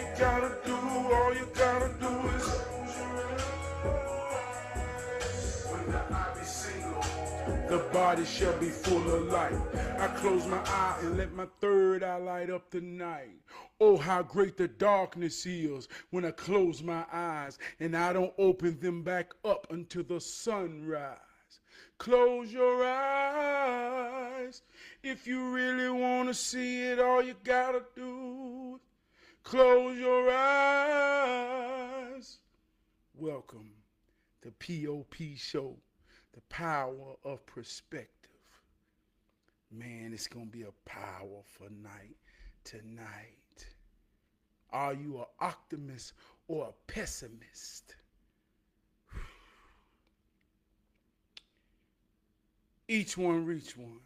all you gotta do is the body shall be full of light. I close my eye and let my third eye light up the night. Oh, how great the darkness is when I close my eyes and I don't open them back up until the sunrise. Close your eyes if you really want to see it. All you gotta do is close your eyes. Welcome to P.O.P show. The power of perspective. Man, it's going to be a powerful night tonight. Are you an optimist or a pessimist? Each one reach one.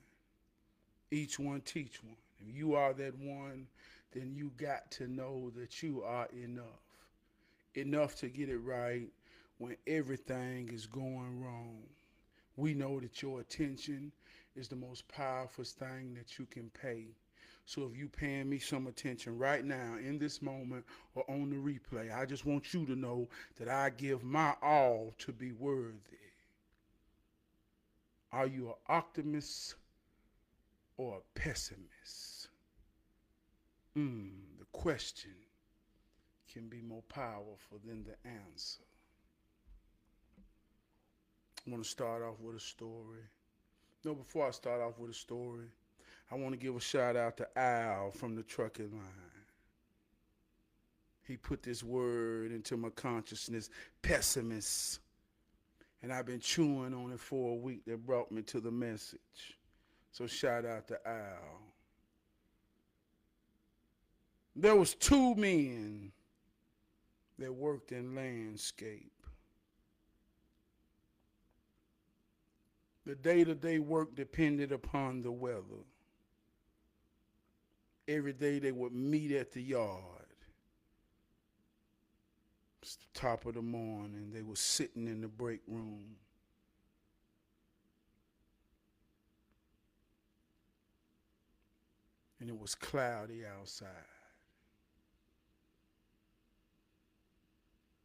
Each one teach one. If you are that one, then you got to know that you are enough. Enough to get it right when everything is going wrong. We know that your attention is the most powerful thing that you can pay. So if you paying me some attention right now in this moment or on the replay, I just want you to know that I give my all to be worthy. Are you an optimist or a pessimist? The question can be more powerful than the answer. I want to start off with a story. No, before I start off with a story, I want to give a shout out to Al from the trucking line. He put this word into my consciousness, pessimist. And I've been chewing on it for a week that brought me to the message. So shout out to Al. There was two men that worked in landscape. The day-to-day work depended upon the weather. Every day they would meet at the yard. It's the top of the morning. They were sitting in the break room. And it was cloudy outside.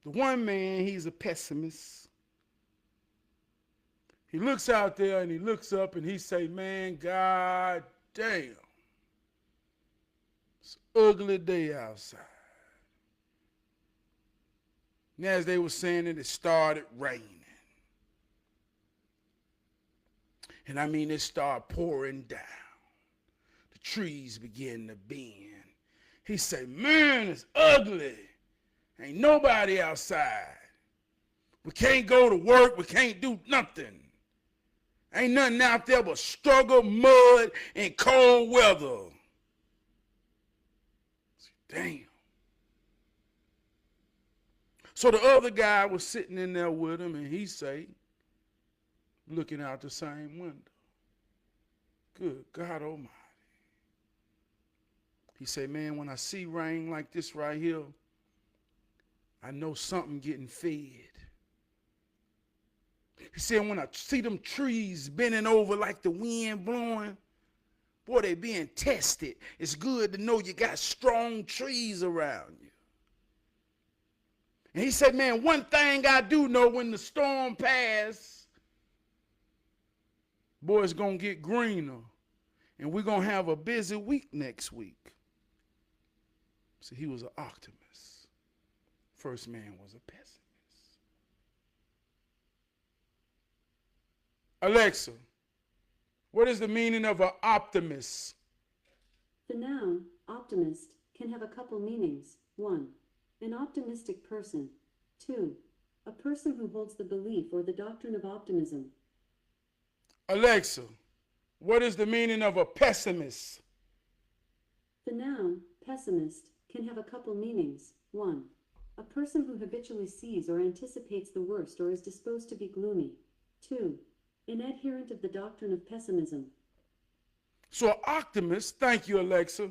The one man, he's a pessimist. He looks out there and he looks up and he say, man, God damn. It's an ugly day outside. And as they were saying it, it started raining. And I mean, it started pouring down. The trees began to bend. He said, man, it's ugly. Ain't nobody outside. We can't go to work. We can't do nothing. Ain't nothing out there but struggle, mud, and cold weather. Damn. So the other guy was sitting in there with him, and he say, looking out the same window, good God Almighty. He say, man, when I see rain like this right here, I know something getting fed. He said, when I see them trees bending over like the wind blowing, boy, they being tested. It's good to know you got strong trees around you. And he said, man, one thing I do know, when the storm passes, boy, it's going to get greener. And we're going to have a busy week next week. So he was an optimist. First man was a pessimist. Alexa, what is the meaning of an optimist? The noun, optimist, can have a couple meanings. 1. An optimistic person. 2. A person who holds the belief or the doctrine of optimism. Alexa, what is the meaning of a pessimist? The noun, pessimist, can have a couple meanings. 1. A person who habitually sees or anticipates the worst or is disposed to be gloomy. 2. An adherent of the doctrine of pessimism. So an optimist, thank you, Alexa.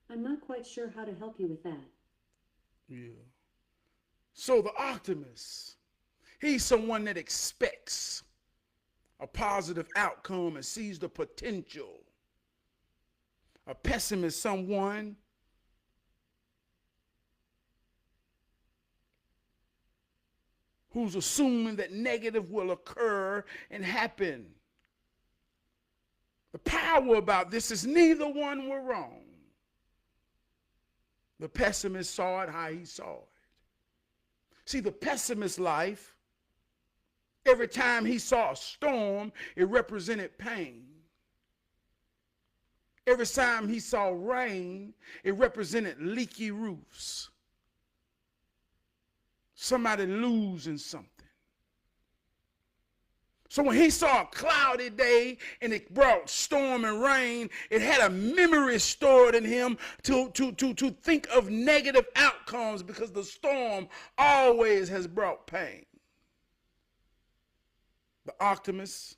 I'm not quite sure how to help you with that. Yeah. So the optimist, he's someone that expects a positive outcome and sees the potential. A pessimist, someone who's assuming that negative will occur and happen. The power about this is neither one were wrong. The pessimist saw it how he saw it. See, the pessimist's life, every time he saw a storm, it represented pain. Every time he saw rain, it represented leaky roofs. Somebody losing something. So when he saw a cloudy day and it brought storm and rain, it had a memory stored in him to think of negative outcomes, because the storm always has brought pain. The optimist,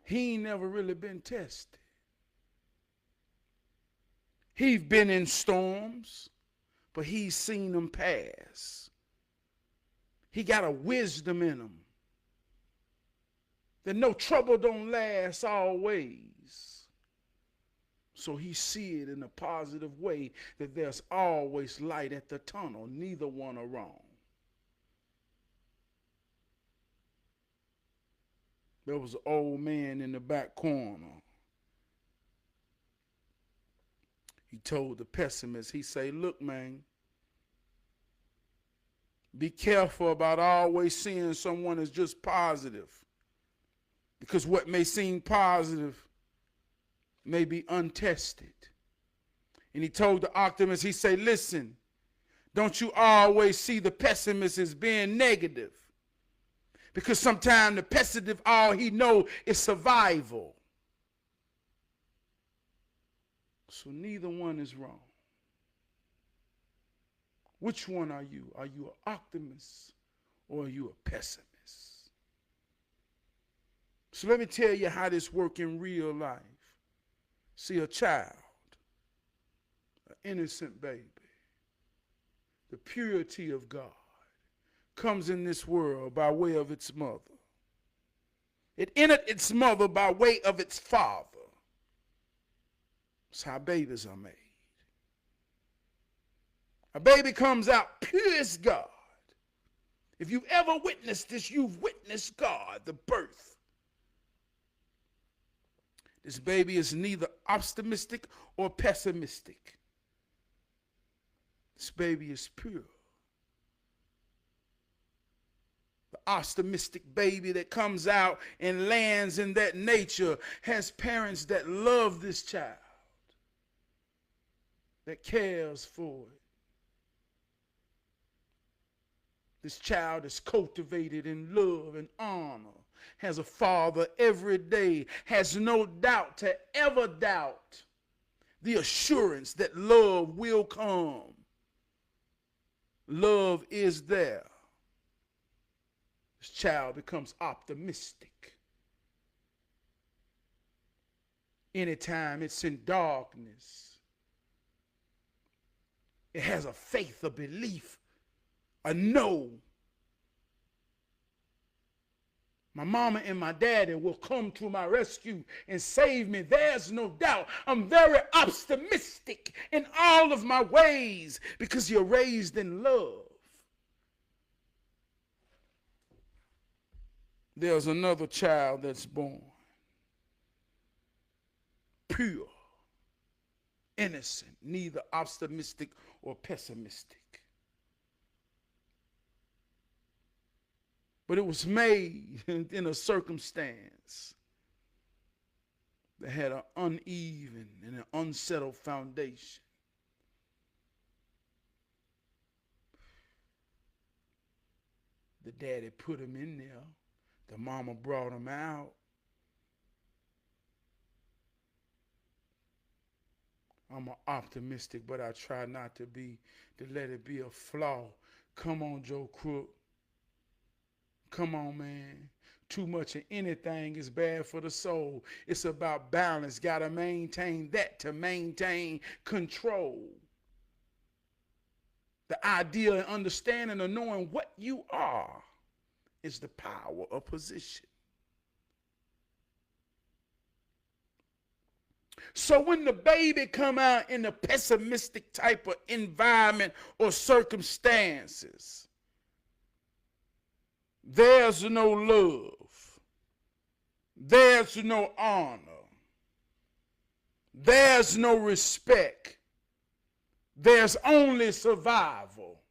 he ain't never really been tested. He's been in storms, but he's seen them pass. He got a wisdom in him that no trouble don't last always. So he see it in a positive way, that there's always light at the tunnel. Neither one are wrong. There was an old man in the back corner. He told the pessimist, he say, look, man, be careful about always seeing someone as just positive, because what may seem positive may be untested. And he told the optimist, he say, listen, don't you always see the pessimist as being negative, because sometimes the pessimist, all he know is survival. So neither one is wrong. Which one are you? Are you an optimist or are you a pessimist? So let me tell you how this works in real life. See, a child, an innocent baby, the purity of God comes in this world by way of its mother. It entered its mother by way of its father. That's how babies are made. A baby comes out pure as God. If you've ever witnessed this, you've witnessed God, the birth. This baby is neither optimistic or pessimistic. This baby is pure. The optimistic baby that comes out and lands in that nature has parents that love this child, that cares for it. This child is cultivated in love and honor, has a father every day, has no doubt to ever doubt the assurance that love will come. Love is there. This child becomes optimistic. Anytime it's in darkness, it has a faith, a belief, a know. My mama and my daddy will come to my rescue and save me. There's no doubt. I'm very optimistic in all of my ways because you're raised in love. There's another child that's born. Pure, innocent, neither optimistic or pessimistic. But it was made in a circumstance that had an uneven and an unsettled foundation. The daddy put him in there. The mama brought him out. I'm an optimistic, but I try not to let it be a flaw. Come on, Joe Crook. Come on, man. Too much of anything is bad for the soul. It's about balance. Got to maintain that to maintain control. The idea and understanding of knowing what you are is the power of position. So when the baby come out in a pessimistic type of environment or circumstances, there's no love. There's no honor. There's no respect. There's only survival.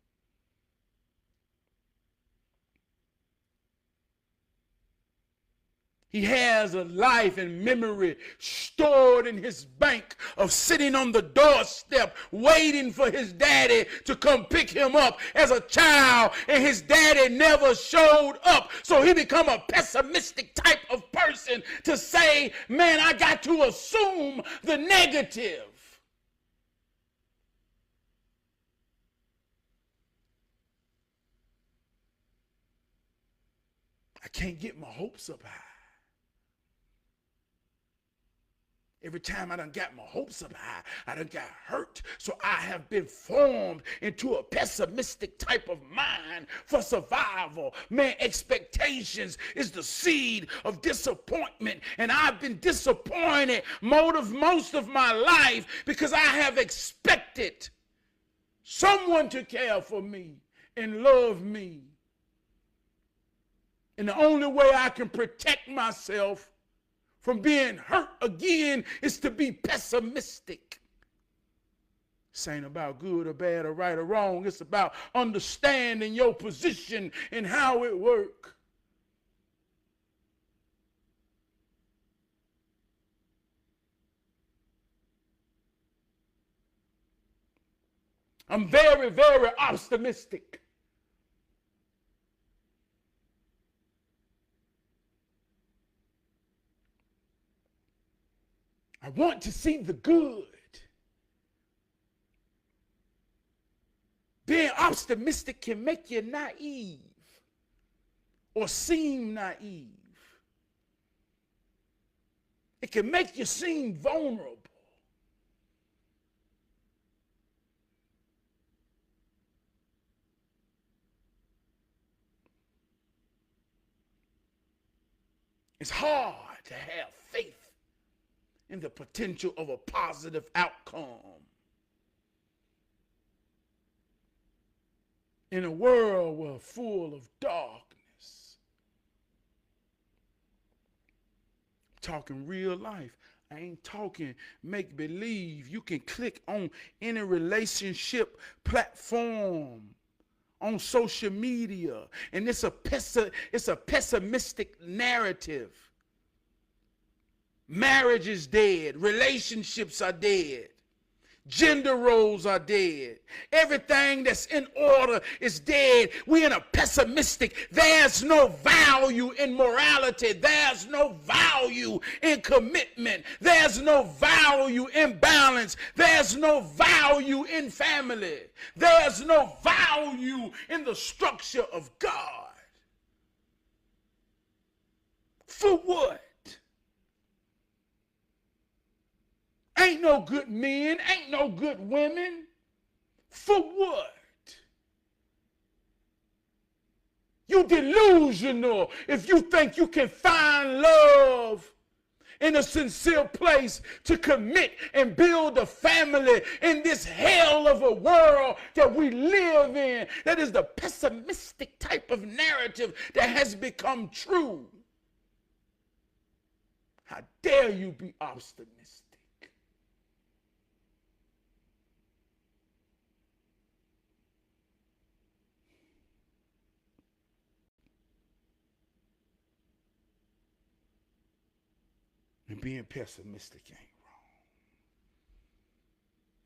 He has a life and memory stored in his bank of sitting on the doorstep waiting for his daddy to come pick him up as a child, and his daddy never showed up. So he become a pessimistic type of person to say, man, I got to assume the negative. I can't get my hopes up high. Every time I done got my hopes up high, I done got hurt. So I have been formed into a pessimistic type of mind for survival. Man, expectations is the seed of disappointment. And I've been disappointed most of my life because I have expected someone to care for me and love me. And the only way I can protect myself from being hurt again is to be pessimistic. This ain't about good or bad or right or wrong. It's about understanding your position and how it works. I'm very, very optimistic. I want to see the good. Being optimistic can make you naive or seem naive. It can make you seem vulnerable. It's hard to have faith in the potential of a positive outcome in a world where full of darkness. I'm talking real life. I ain't talking make believe. You can click on any relationship platform on social media, and it's a pessimistic narrative. Marriage is dead. Relationships are dead. Gender roles are dead. Everything that's in order is dead. We're in a pessimistic. There's no value in morality. There's no value in commitment. There's no value in balance. There's no value in family. There's no value in the structure of God. For what? Ain't no good men, ain't no good women. For what? You delusional if you think you can find love in a sincere place to commit and build a family in this hell of a world that we live in. That is the pessimistic type of narrative that has become true. How dare you be optimistic? And being pessimistic ain't wrong.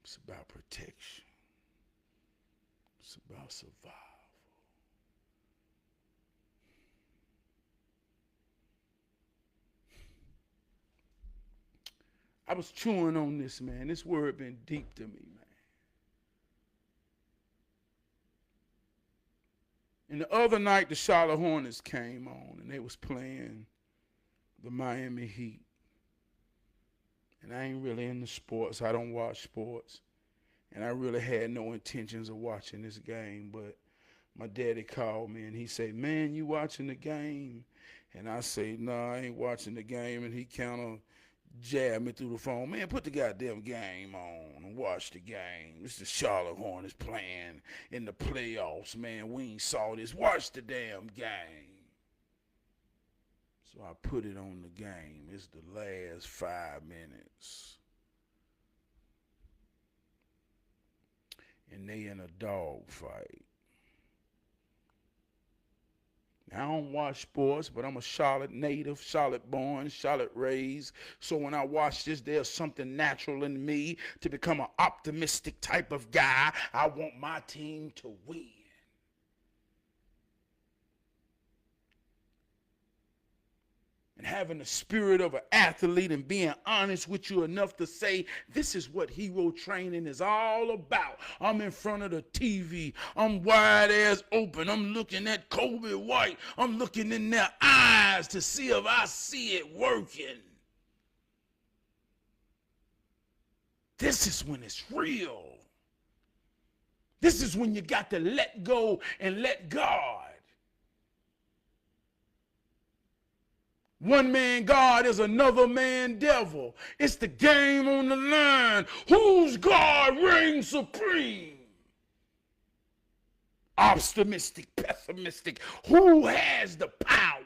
It's about protection. It's about survival. I was chewing on this, man. This word been deep to me, man. And the other night, the Charlotte Hornets came on, and they was playing the Miami Heat. And I ain't really into sports. I don't watch sports. And I really had no intentions of watching this game. But my daddy called me and he said, man, you watching the game? And I say, no, I ain't watching the game. And he kind of jab me through the phone. Man, put the goddamn game on and watch the game. This is the Charlotte Hornets playing in the playoffs, man. We ain't saw this. Watch the damn game. So I put it on the game. It's the last 5 minutes. And they in a dog fight. Now, I don't watch sports, but I'm a Charlotte native, Charlotte born, Charlotte raised. So when I watch this, there's something natural in me to become an optimistic type of guy. I want my team to win. And having the spirit of an athlete and being honest with you enough to say, this is what hero training is all about. I'm in front of the TV. I'm wide ass open. I'm looking at Kobe White. I'm looking in their eyes to see if I see it working. This is when it's real. This is when you got to let go and let God. One man God is another man devil. It's the game on the line. Whose God reigns supreme? Optimistic, pessimistic. Who has the power?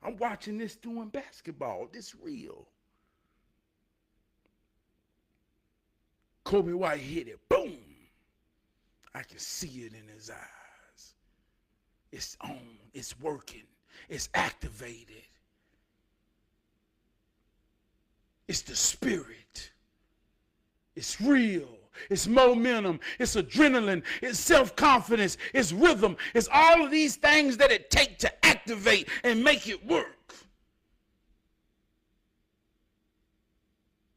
I'm watching this doing basketball. This real. Kobe White hit it. Boom. I can see it in his eyes. It's on. It's working. It's activated. It's the spirit. It's real. It's momentum. It's adrenaline. It's self-confidence. It's rhythm. It's all of these things that it takes to activate and make it work.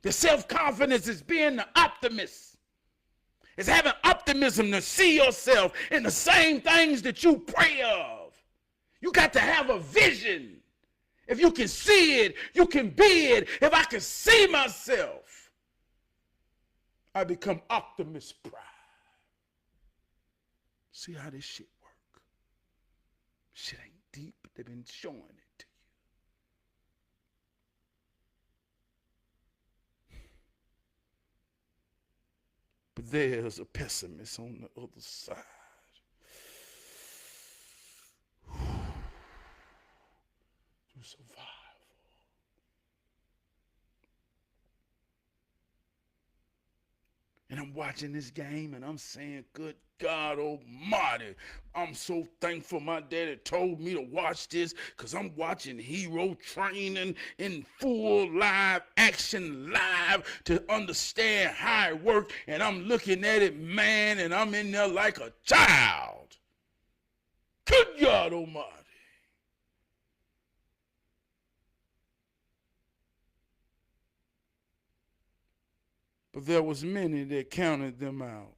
The self-confidence is being the optimist. It's having optimism to see yourself in the same things that you pray of. You got to have a vision. If you can see it, you can be it. If I can see myself, I become optimist pride. See how this shit work? Shit ain't deep, but they've been showing it to you. But there's a pessimist on the other side. Survival. And I'm watching this game and I'm saying, good God Almighty, I'm so thankful my daddy told me to watch this because I'm watching hero training in full live action live to understand how it works. And I'm looking at it, man, and I'm in there like a child. Good God Almighty. But there was many that counted them out.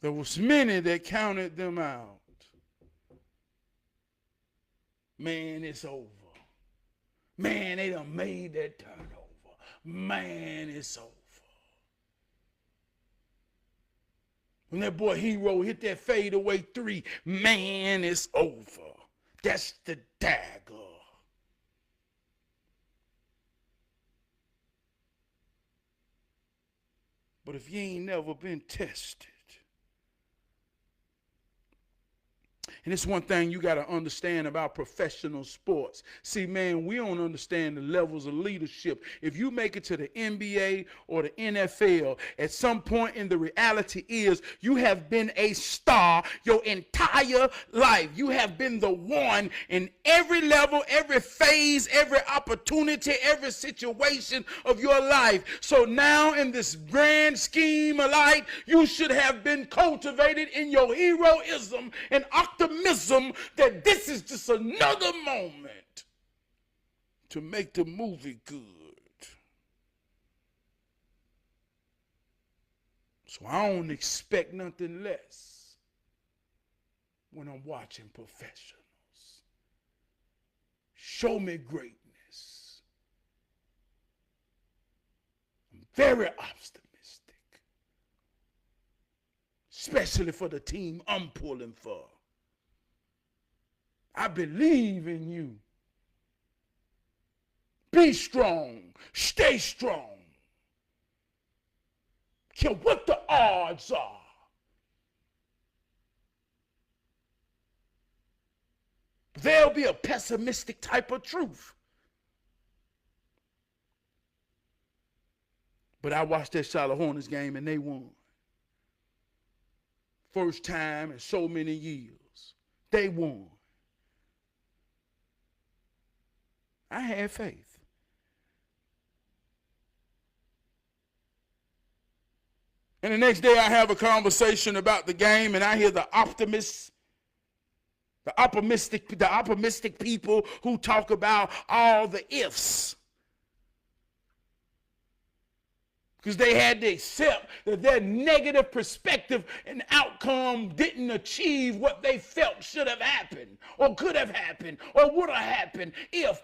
There was many that counted them out. Man, it's over. Man, they done made that turnover. Man, it's over. When that boy Hero hit that fadeaway three, man, it's over. That's the dagger. But if you ain't never been tested, and it's one thing you got to understand about professional sports. See, man, we don't understand the levels of leadership. If you make it to the NBA or the NFL, at some point in the reality is you have been a star your entire life. You have been the one in every level, every phase, every opportunity, every situation of your life. So now in this grand scheme of life, you should have been cultivated in your heroism and optimism that this is just another moment to make the movie good. So I don't expect nothing less when I'm watching professionals. Show me greatness. I'm very optimistic, especially for the team I'm pulling for. I believe in you. Be strong. Stay strong. Care what the odds are. There'll be a pessimistic type of truth. But I watched that Charlotte Hornets game and they won. First time in so many years. They won. I had faith. And the next day I have a conversation about the game and I hear the optimists, the optimistic people who talk about all the ifs. Because they had to accept that their negative perspective and outcome didn't achieve what they felt should have happened or could have happened or would have happened if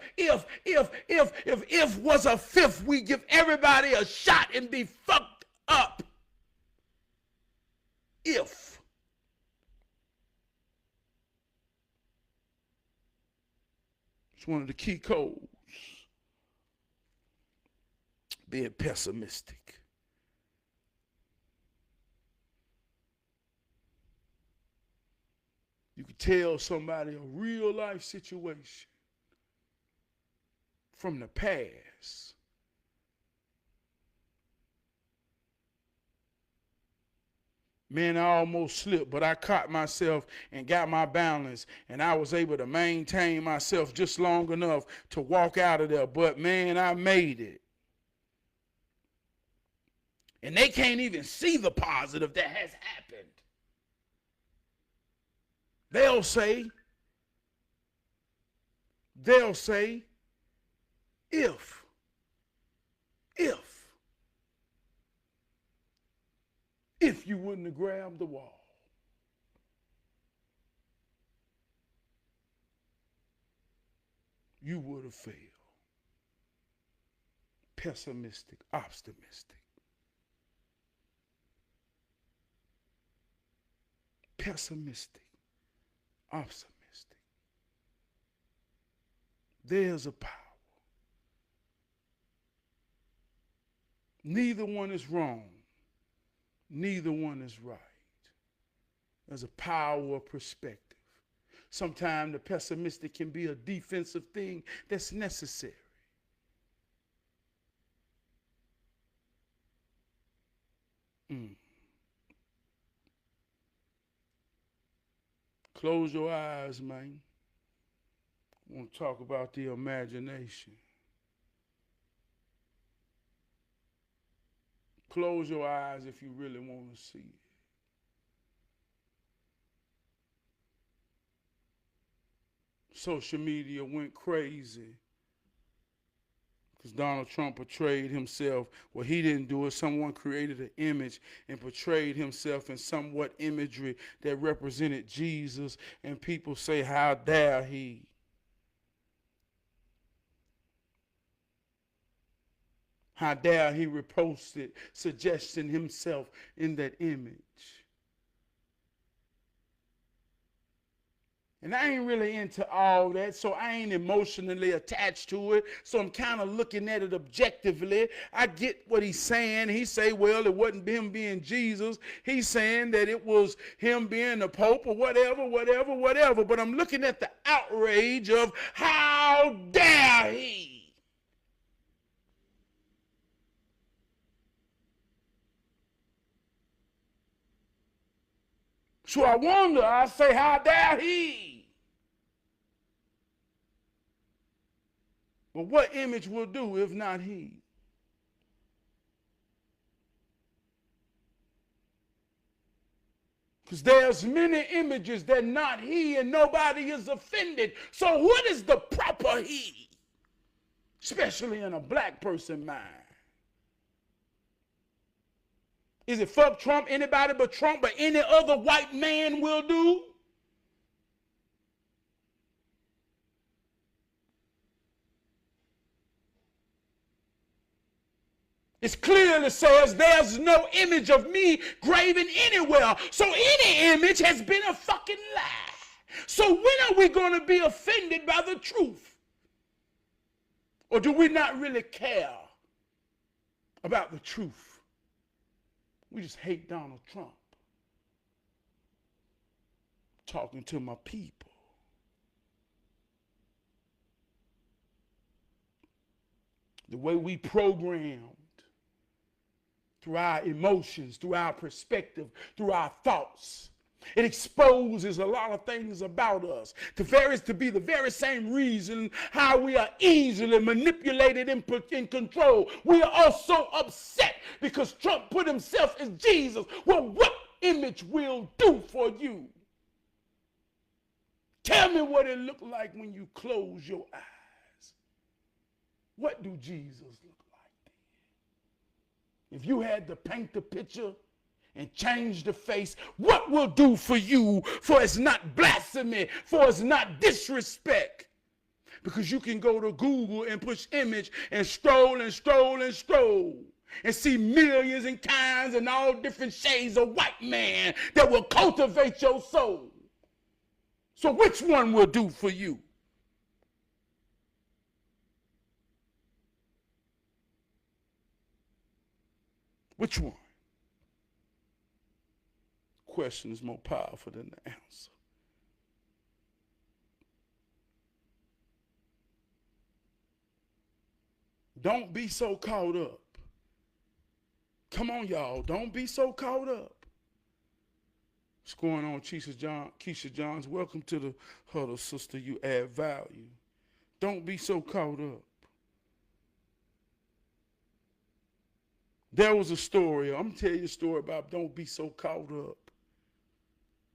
was a fifth, we give everybody a shot and be fucked up. If. It's one of the key codes. Being pessimistic. You can tell somebody a real life situation from the past. Man, I almost slipped, but I caught myself and got my balance, and I was able to maintain myself just long enough to walk out of there. But man, I made it. And they can't even see the positive that has happened. They'll say, if you wouldn't have grabbed the wall. You would have failed. Pessimistic, optimistic. Pessimistic, optimistic. There's a power. Neither one is wrong. Neither one is right. There's a power of perspective. Sometimes the pessimistic can be a defensive thing that's necessary. Close your eyes, man. I want to talk about the imagination. Close your eyes if you really want to see it. Social media went crazy because Donald Trump portrayed himself. Well, he didn't do it. Someone created an image and portrayed himself in somewhat imagery that represented Jesus. And people say, how dare he? How dare he repost it, suggesting himself in that image. And I ain't really into all that, so I ain't emotionally attached to it. So I'm kind of looking at it objectively. I get what he's saying. He say, well, it wasn't him being Jesus. He's saying that it was him being the Pope or whatever. But I'm looking at the outrage of how dare he? So I wonder, I say, how dare he? Well, what image will do if not he? Because there's many images that not he and nobody is offended. So what is the proper he? Especially in a black person mind. Is it fuck Trump, anybody but Trump, but any other white man will do? It clearly says there's no image of me graven anywhere. So any image has been a fucking lie. So when are we going to be offended by the truth? Or do we not really care about the truth? We just hate Donald Trump. Talking to my people. The way we programmed through our emotions, through our perspective, through our thoughts. It exposes a lot of things about us to be the very same reason how we are easily manipulated and in control. We are all so upset because Trump put himself as Jesus. Well, what image will do for you? Tell me what it looked like when you close your eyes. What do Jesus look like then? If you had to paint the picture and change the face, what will do for you? For it's not blasphemy, for it's not disrespect. Because you can go to Google and push image and scroll and scroll and scroll and see millions and kinds and all different shades of white man that will cultivate your soul. So which one will do for you? Which one? Question is more powerful than the answer. Don't be so caught up. Come on, y'all. Don't be so caught up. What's going on, Keisha Johns? Welcome to the huddle, sister. You add value. Don't be so caught up. There was a story. I'm going to tell you a story about don't be so caught up.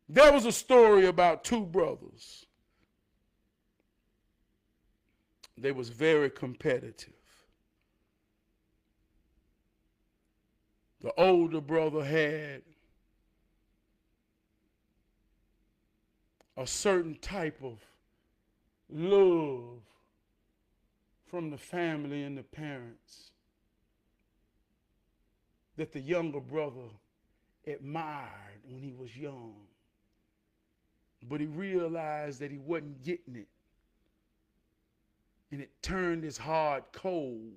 There was a story about two brothers. They was very competitive. The older brother had a certain type of love from the family and the parents that the younger brother admired when he was young. But he realized that he wasn't getting it. And it turned his heart cold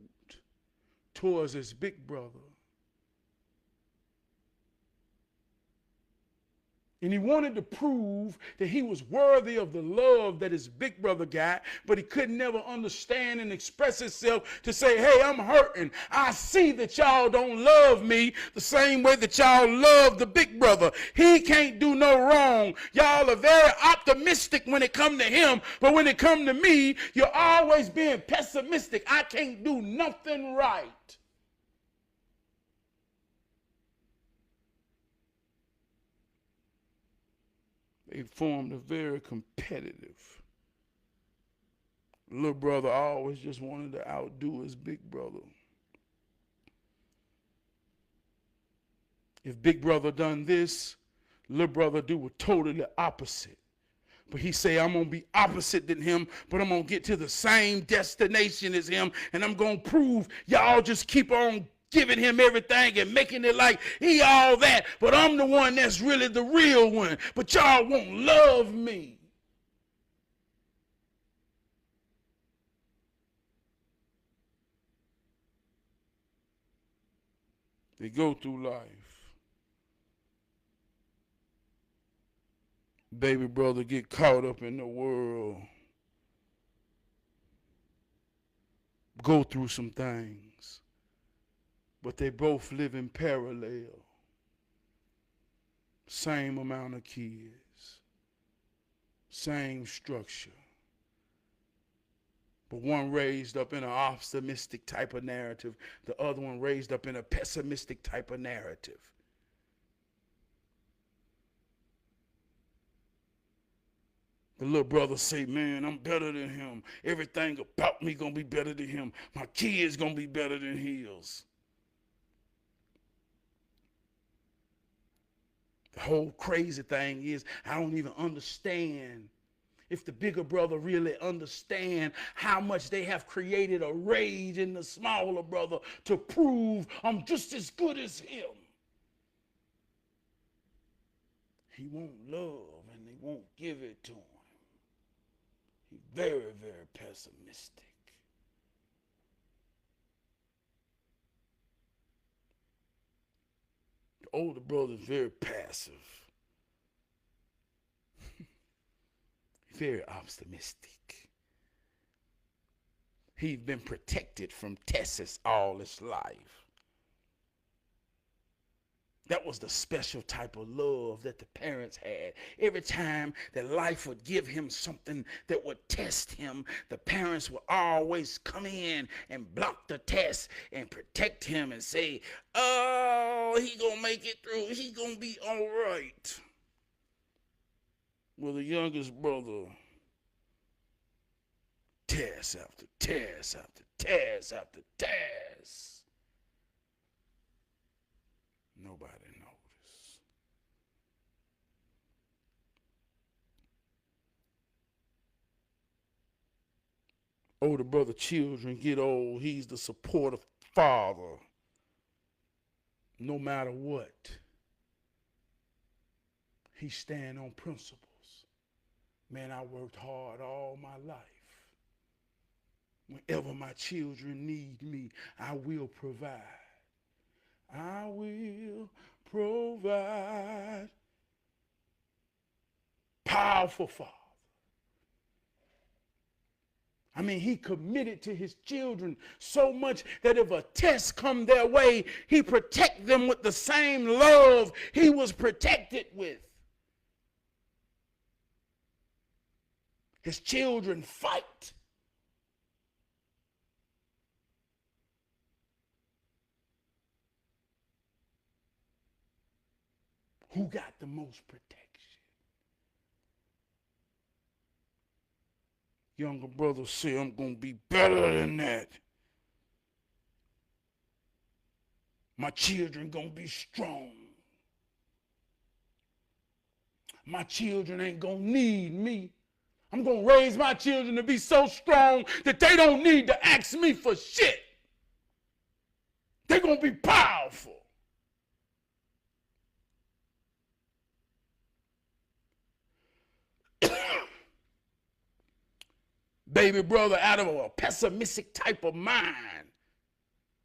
towards his big brother. And he wanted to prove that he was worthy of the love that his big brother got, but he could never understand and express himself to say, hey, I'm hurting. I see that y'all don't love me the same way that y'all love the big brother. He can't do no wrong. Y'all are very optimistic when it come to him, but when it come to me, you're always being pessimistic. I can't do nothing right. They formed a very competitive. Little brother always just wanted to outdo his big brother. If big brother done this, little brother do a totally opposite. But he say, I'm going to be opposite than him, but I'm going to get to the same destination as him, and I'm going to prove y'all just keep on giving him everything and making it like he all that, but I'm the one that's really the real one, but y'all won't love me. They go through life. Baby brother get caught up in the world. Go through some things. But they both live in parallel. Same amount of kids. Same structure. But one raised up in an optimistic type of narrative. The other one raised up in a pessimistic type of narrative. The little brother say, man, I'm better than him. Everything about me gonna be better than him. My kids gonna be better than his. The whole crazy thing is I don't even understand if the bigger brother really understand how much they have created a rage in the smaller brother to prove I'm just as good as him. He won't love and they won't give it to him. very, very pessimistic. The older brother is very passive, very optimistic. He's been protected from tests all his life. That was the special type of love that the parents had. Every time that life would give him something that would test him, the parents would always come in and block the test and protect him and say, oh, he gonna make it through. He gonna be all right. Well, the youngest brother, test after test after test after test. Nobody noticed. Older brother children get old. He's the supportive father. No matter what, he stand on principles. Man, I worked hard all my life. Whenever my children need me, I will provide. I will provide. Powerful father. I mean, he committed to his children so much that if a test come their way, he protect them with the same love he was protected with. His children fight. Who got the most protection? Younger brother say, I'm going to be better than that. My children going to be strong. My children ain't going to need me. I'm going to raise my children to be so strong that they don't need to ask me for shit. They're going to be powerful. Baby brother out of a pessimistic type of mind.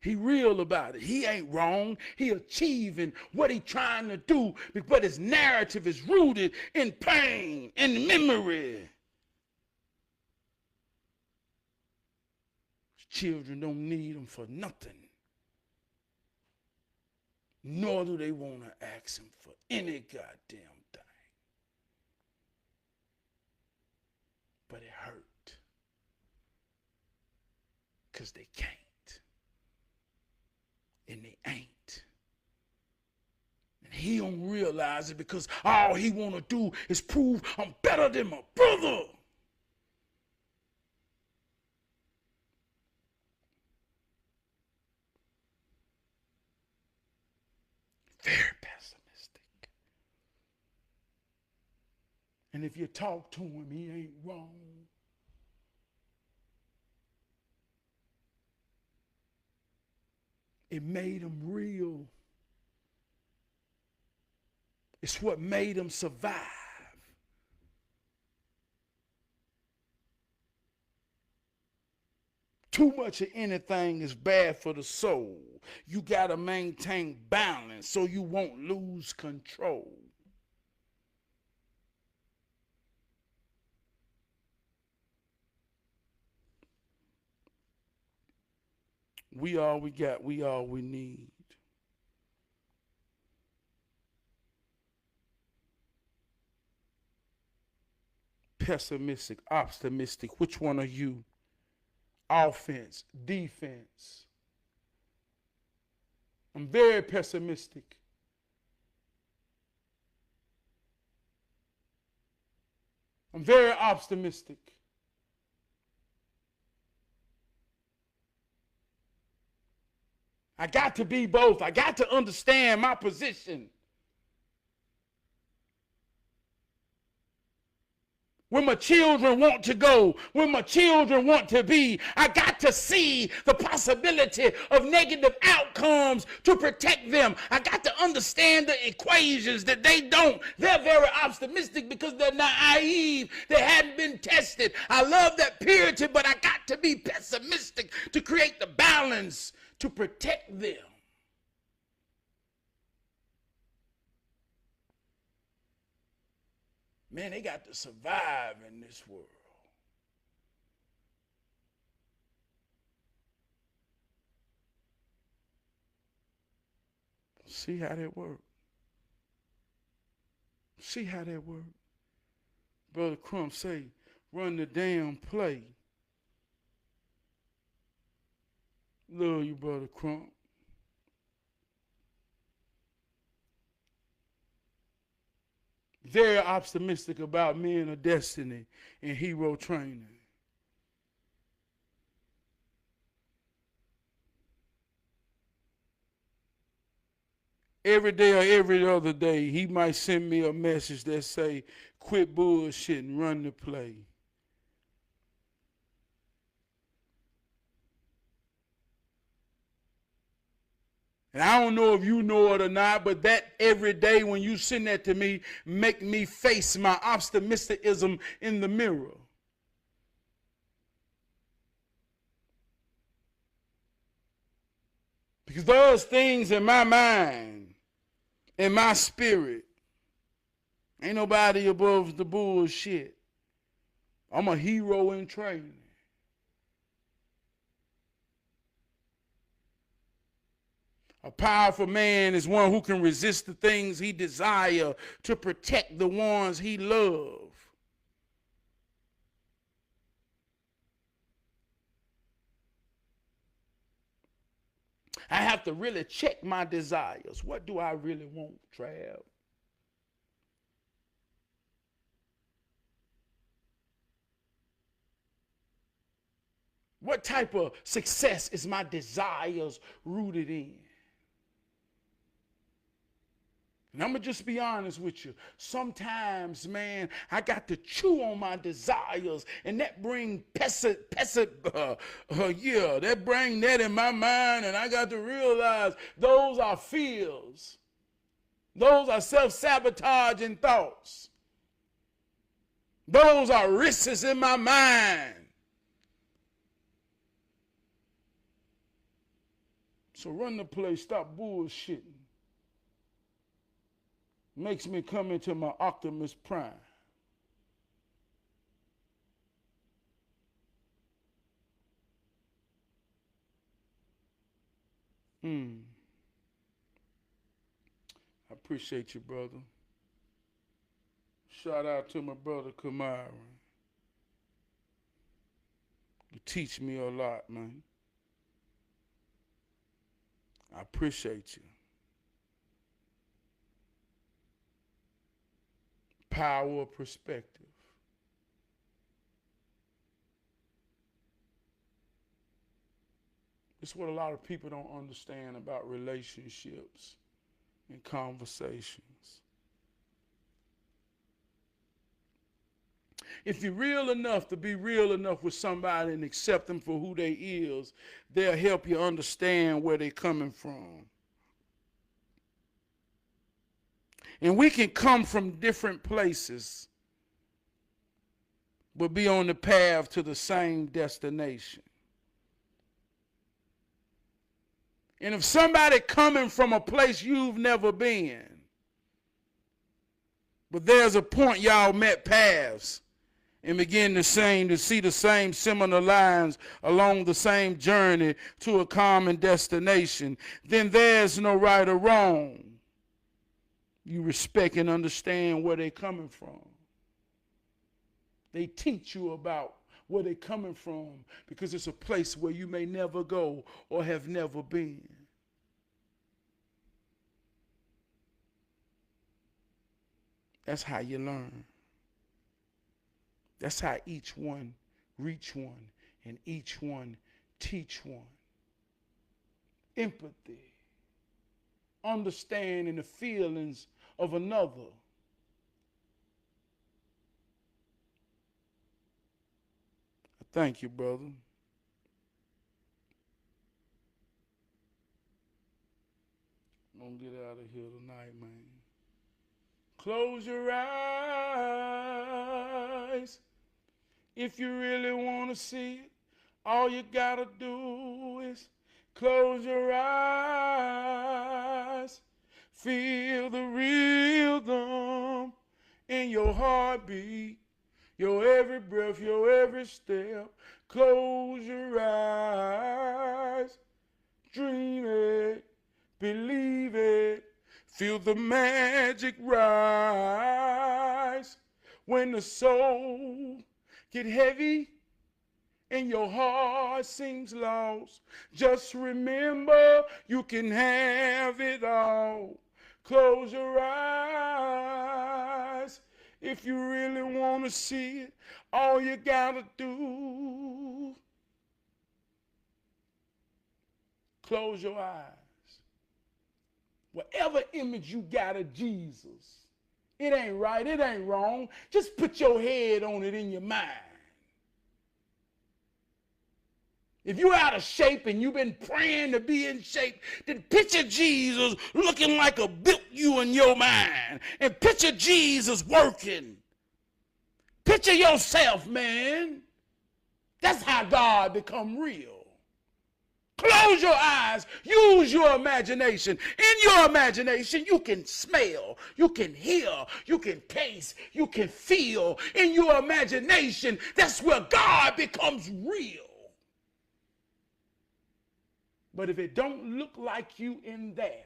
He real about it. He ain't wrong. He achieving what he trying to do, but his narrative is rooted in pain, in memory. Children don't need him for nothing. Nor do they want to ask him for any goddamn thing. But it hurt. Because they can't. And they ain't. And he don't realize it because all he want to do is prove I'm better than my brother. Very pessimistic. And if you talk to him, he ain't wrong. It made him real. It's what made him survive. Too much of anything is bad for the soul. You got to maintain balance so you won't lose control. We all we got, we all we need. Pessimistic, optimistic, which one are you? Offense, defense. I'm very pessimistic. I'm very optimistic. I got to be both. I got to understand my position. where my children want to go, where my children want to be. I got to see the possibility of negative outcomes to protect them. I got to understand the equations that they don't. They're very optimistic because they're naive. They hadn't been tested. I love that purity, but I got to be pessimistic to create the balance to protect them. Man, they got to survive in this world. See how that works. See how that works. Brother Crump say, run the damn play. Love you, Brother Crump. Very optimistic about men of destiny and hero training. Every day or every other day, he might send me a message that say, quit bullshitting, run the play. And I don't know if you know it or not, but that every day when you send that to me, make me face my optimism in the mirror. Because those things in my mind, in my spirit, ain't nobody above the bullshit. I'm a hero in training. A powerful man is one who can resist the things he desires to protect the ones he loves. I have to really check my desires. What do I really want, Trav? What type of success is my desires rooted in? And I'm going to just be honest with you. Sometimes, man, I got to chew on my desires, and that bring that bring that in my mind, and I got to realize those are fears. Those are self-sabotaging thoughts. Those are risks in my mind. So run the place, stop bullshitting. Makes me come into my Optimist prime. I appreciate you, brother. Shout out to my brother Kamara. You teach me a lot, man. I appreciate you. Power of perspective. It's what a lot of people don't understand about relationships and conversations. If you're real enough to be real enough with somebody and accept them for who they is, they'll help you understand where they're coming from. And we can come from different places, but be on the path to the same destination. And if somebody coming from a place you've never been, but there's a point y'all met paths and begin to see the same similar lines along the same journey to a common destination, then there's no right or wrong. You respect and understand where they're coming from. They teach you about where they're coming from because it's a place where you may never go or have never been. That's how you learn. That's how each one reach one and each one teach one. Empathy. Understanding the feelings of another. Thank you, brother. I'm going to get out of here tonight, man. Close your eyes. If you really want to see it, all you got to do is close your eyes. Feel the rhythm in your heartbeat, your every breath, your every step. Close your eyes. Dream it, believe it. Feel the magic rise. When the soul get heavy and your heart seems lost, just remember you can have it all. Close your eyes. If you really want to see it, all you gotta do, close your eyes. Whatever image you got of Jesus, it ain't right, it ain't wrong. Just put your head on it in your mind. If you're out of shape and you've been praying to be in shape, then picture Jesus looking like a built you in your mind. And picture Jesus working. Picture yourself, man. That's how God become real. Close your eyes. Use your imagination. In your imagination, you can smell, you can hear, you can taste, you can feel. In your imagination, that's where God becomes real. But if it don't look like you in there,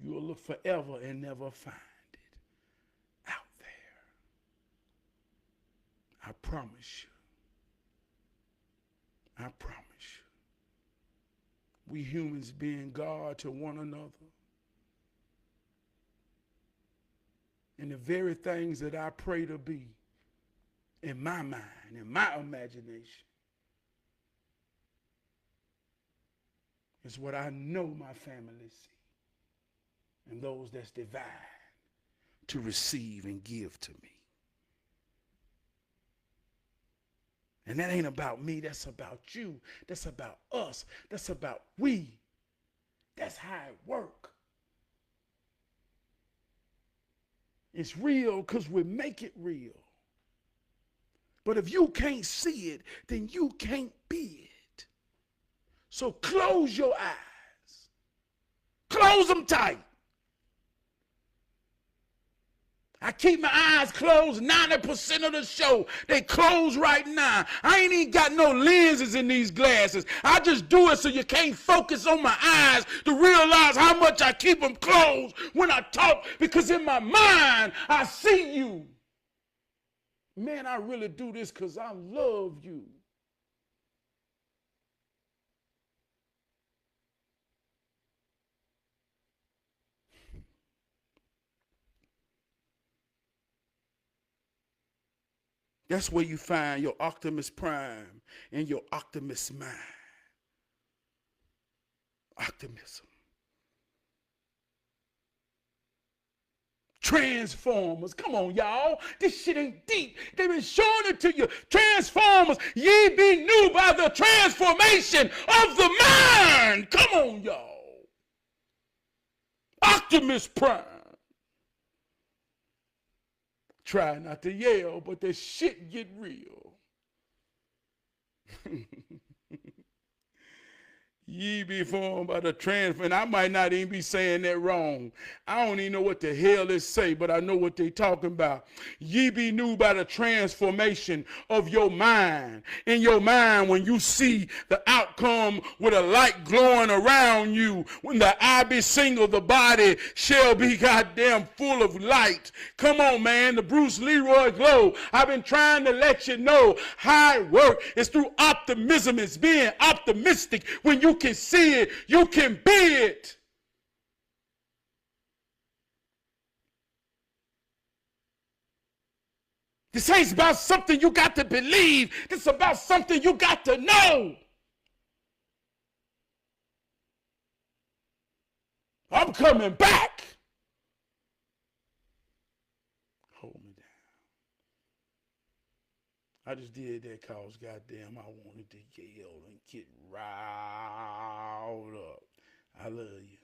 you'll look forever and never find it out there. I promise you. I promise you. We humans being God to one another. And the very things that I pray to be in my mind, in my imagination, is what I know my family see. And those that's divine to receive and give to me. And that ain't about me, that's about you. That's about us. That's about we. That's how it works. It's real because we make it real. But if you can't see it, then you can't be it. So close your eyes. Close them tight. I keep my eyes closed 90% of the show. They close right now. I ain't even got no lenses in these glasses. I just do it so you can't focus on my eyes to realize how much I keep them closed when I talk, because in my mind, I see you. Man, I really do this because I love you. That's where you find your Optimist prime and your Optimist mind. Optimism. Transformers. Come on, y'all. This shit ain't deep. They've been showing it to you. Transformers. Ye be new by the transformation of the mind. Come on, y'all. Optimist prime. Try not to yell, but the shit get real. Ye be formed by the transfer, and I might not even be saying that wrong. I don't even know what the hell it say, but I know what they talking about. Ye be new by the transformation of your mind. In your mind, when you see the outcome with a light glowing around you, when the eye be single, the body shall be goddamn full of light. Come on, man, the Bruce Leroy glow. I've been trying to let you know how it works. It's through optimism. It's being optimistic. When you can see it, you can be it. This ain't about something you got to believe. This is about something you got to know. I'm coming back. Hold me. I just did that cause goddamn I wanted to yell and get riled up. I love you.